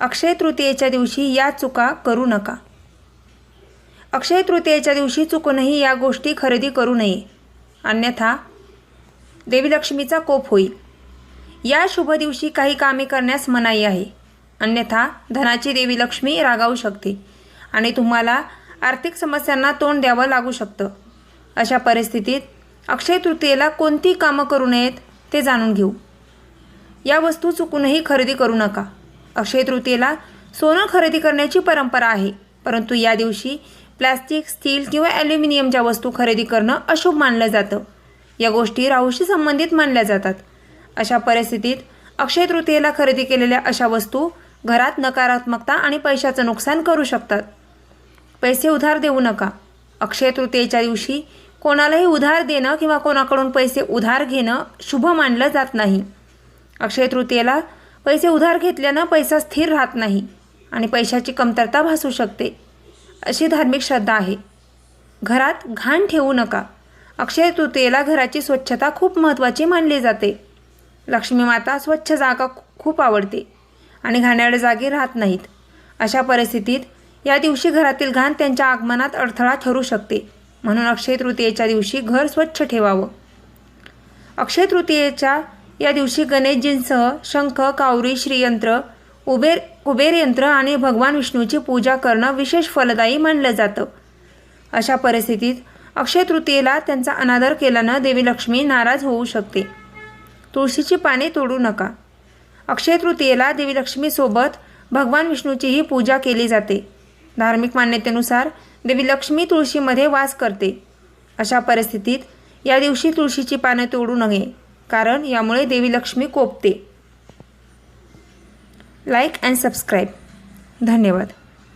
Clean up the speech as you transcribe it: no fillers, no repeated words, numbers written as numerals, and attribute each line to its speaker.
Speaker 1: अक्षय तृतीयेच्या दिवशी या चुका करू नका. अक्षय तृतीयेच्या दिवशी चुकूनही या गोष्टी खरेदी करू नये, अन्यथा देवी लक्ष्मीचा कोप होईल. या शुभ दिवशी काही कामे करण्यास मनाई आहे, अन्यथा धनाची देवी लक्ष्मी रागावू शकते आणि तुम्हाला आर्थिक समस्यांना तोंड द्यावं लागू शकतं. अशा परिस्थितीत अक्षय तृतीयेला कोणती कामं करू नयेत ते जाणून घेऊ. या वस्तू चुकूनही खरेदी करू नका. अक्षय तृतीयेला सोनं खरेदी करण्याची परंपरा आहे, परंतु या दिवशी प्लॅस्टिक, स्टील किंवा ॲल्युमिनियमच्या वस्तू खरेदी करणं अशुभ मानलं जातं. या गोष्टी राहूशी संबंधित मानल्या जातात. अशा परिस्थितीत अक्षय तृतीयेला खरेदी केलेल्या अशा वस्तू घरात नकारात्मकता आणि पैशाचं नुकसान करू शकतात. पैसे उधार देऊ नका. अक्षय तृतीयेच्या दिवशी कोणालाही उधार देणं किंवा कोणाकडून पैसे उधार घेणं शुभ मानलं जात नाही. अक्षय तृतीयेला पैसे उधार घेतल्यानं पैसा स्थिर राहत नाही आणि पैशाची कमतरता भासू शकते, अशी धार्मिक श्रद्धा आहे. घरात घाण ठेवू नका. अक्षय तृतीयेला घराची स्वच्छता खूप महत्त्वाची मानली जाते. लक्ष्मी माता स्वच्छ जागा खूप आवडते आणि घाणेरड्या जागी राहत नाहीत. अशा परिस्थितीत या दिवशी घरातील घाण त्यांच्या आगमनात अडथळा ठरू शकते. म्हणून अक्षय तृतीयेच्या दिवशी घर स्वच्छ ठेवावं. अक्षय तृतीयेच्या या दिवशी गणेशजींसह शंख, कावरी, श्रीयंत्र, कुबेर यंत्र आणि भगवान विष्णूची पूजा करणं विशेष फलदायी मानलं जातं. अशा परिस्थितीत अक्षय तृतीयेला त्यांचा अनादर केल्यानं देवी लक्ष्मी नाराज होऊ शकते. तुळशीची पाने तोडू नका. अक्षय तृतीयेला देवी लक्ष्मीसोबत भगवान विष्णूचीही पूजा केली जाते. धार्मिक मान्यतेनुसार देवी लक्ष्मी तुळशीमध्ये वास करते. अशा परिस्थितीत या दिवशी तुळशीची पाने तोडू नये, कारण यामुळे देवी लक्ष्मी कोपते. Like and subscribe. धन्यवाद.